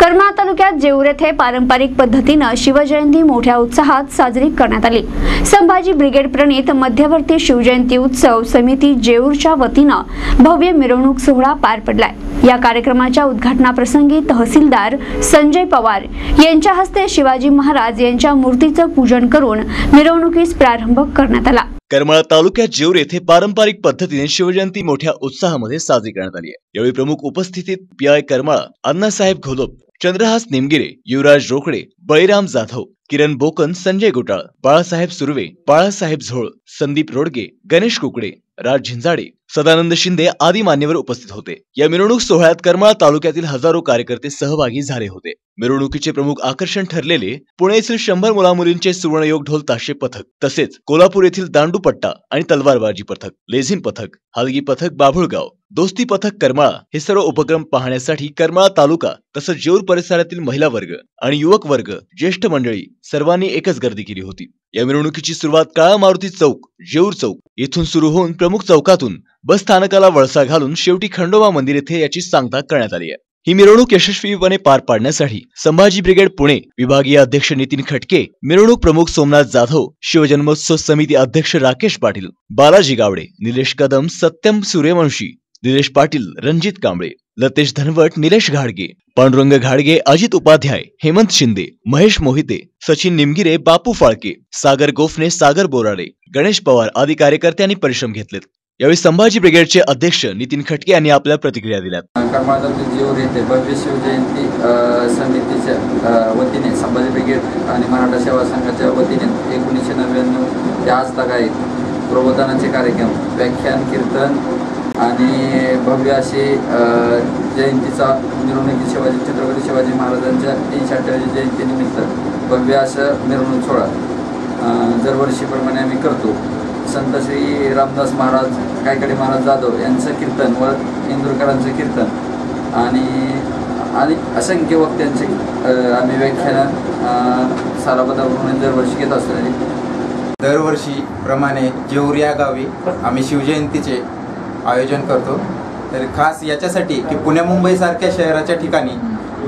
करमाळा तालुक्यात जेऊर येथे पारंपरिक पद्धतीने शिवजयंती मोठ्या उत्साहात साजरी करण्यात आली। संभाजी ब्रिगेड प्रणीत मध्यवर्ती शिवजयंती उत्सव समिती जेऊरच्या वतीने भव्य मिरवणूक सोहळा पार पडलाय। या कार्यक्रमाच्या उद्घाटनाप्रसंगी तहसीलदार संजय पवार यांच्या हस्ते शिवाजी महाराज यांच्या मूर्तीचे पूजन करून मिरवणुकीस प्रारंभ करण्यात आला। करमाळा तालुक्यात जेऊर येथे पारंपरिक पद्धतीने शिवजयंती मोठ्या उत्साहामध्ये साजरी करण्यात आली आहे। यावेळी प्रमुख उपस्थितीत पीआय करमाळा, अण्णासाहेब घोलप, चंद्रहास निमगिरे, युवराज रोकडे, बळीराम जाधव, किरण बोकन, संजय गोटाळ, बाळासाहेब सुर्वे, बाळासाहेब झोळ, संदीप रोडगे, गणेश कुकडे, राज झिंजाडे, सदानंद शिंदे आदी मान्यवर उपस्थित होते। या मिरवणूक सोहळ्यात करमाळा तालुक्यातील हजारो कार्यकर्ते सहभागी झाले होते। मिरवणुकीचे प्रमुख आकर्षण ठरलेले पुणे येथील 100 मुलामुलींचे सुवर्णयोग ढोल ताशे पथक, तसेच कोल्हापूर येथील दांडूपट्टा आणि तलवारबाजी पथक, लेझिम पथक, हलगी पथक बाभुळगाव, दोस्ती पथक करमाळा हे सर्व उपक्रम पाहण्यासाठी करमाळा तालुका तसंच जेऊर परिसरातील महिला वर्ग आणि युवक वर्ग, ज्येष्ठ मंडळी सर्वांनी एकच गर्दी केली होती। या मिरवणुकीची सुरुवात काळा मारुती चौक, जेऊर चौक येथून सुरू होऊन प्रमुख चौकातून बस स्थानकाला वळसा घालून शेवटी खंडोबा मंदिर येथे याची सांगता करण्यात आली आहे। ही मिरवणूक यशस्वीपणे पार पाडण्यासाठी संभाजी ब्रिगेड पुणे विभागीय अध्यक्ष नितीन खटके, मिरवणूक प्रमुख सोमनाथ जाधव, शिवजन्मोत्सव समिती अध्यक्ष राकेश पाटील, बालाजी गावडे, निलेश कदम, सत्यम सूर्यवंशी, निलेश पाटील, रणजित कांबळे, लतेश धनवट, निलेश घाडगे, पांडुरंग घाडगे, अजित उपाध्याय, हेमंत शिंदे, महेश मोहिते, सचिन निमगिरे, बापू फाळके, सागर गोफने, सागर बोराडे, गणेश पवार आदी कार्यकर्त्यांनी परिश्रम घेतलेत। यावेळी संभाजी ब्रिगेडचे अध्यक्ष नितीन खटके यांनी आपल्या प्रतिक्रिया दिल्यात। करमाळा जेऊर येथे भव्य शिवजयंती समितीच्या वतीने संभाजी ब्रिगेड आणि मराठा सेवा संघाच्या वतीने 1999 ते आज तक आहे प्रबोधनाचे कार्यक्रम, व्याख्यान, कीर्तन आणि भव्य अशी जयंतीचा मिरवणुकी छत्रपती शिवाजी महाराजांच्या 358 जयंतीनिमित्त भव्य असं मिरवणूक सोहळा दरवर्षीप्रमाणे आम्ही करतो। संत श्री रामदास महाराज, कायकडे महाराज जाधव यांचं कीर्तन व इंदुरकरांचं कीर्तन आणि असंख्य वक्त्यांचे आम्ही व्याख्यानं साराबदावरून दरवर्षी घेत असतो। दरवर्षीप्रमाणे जेऊर या गावी आम्ही शिवजयंतीचे आयोजन करतो। तर खास याच्यासाठी की पुणे मुंबई सारख्या शहराच्या ठिकाणी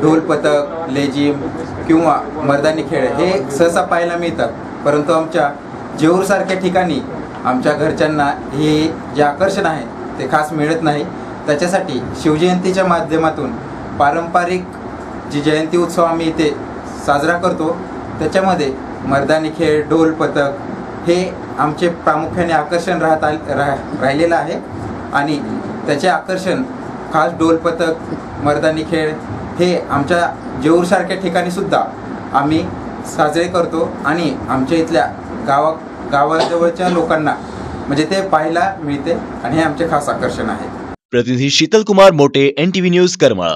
ढोल पथक, लेझिम किंवा मर्दानी खेळ हे सहसा पाहायला मिळतात, परंतु आमच्या जेऊर सारख्या ठिकाणी आमच्या घरच्यांना हे जे आकर्षण आहे ते खास मिळत नाही। त्याच्यासाठी शिवजयंतीच्या माध्यमातून पारंपरिक जी जयंती उत्सव आम्ही इथे साजरा करतो त्याच्यामध्ये मर्दानी खेळ, ढोल पथक हे आमचे प्रामुख्याने आकर्षण राहिलेलं आहे आणि त्याचे आकर्षण खास ढोल पथक, मर्दानी खेळ हे आमच्या जेऊरसारख्या ठिकाणी सुद्धा आम्ही साजरे करतो आणि आमच्या इथल्या गावाजवळच्या लोकांना म्हणजे ते पाहायला मिळते आणि हे आमचे खास आकर्षण आहे। प्रतिनिधी शीतल कुमार मोटे, NTV न्यूज करमाळा।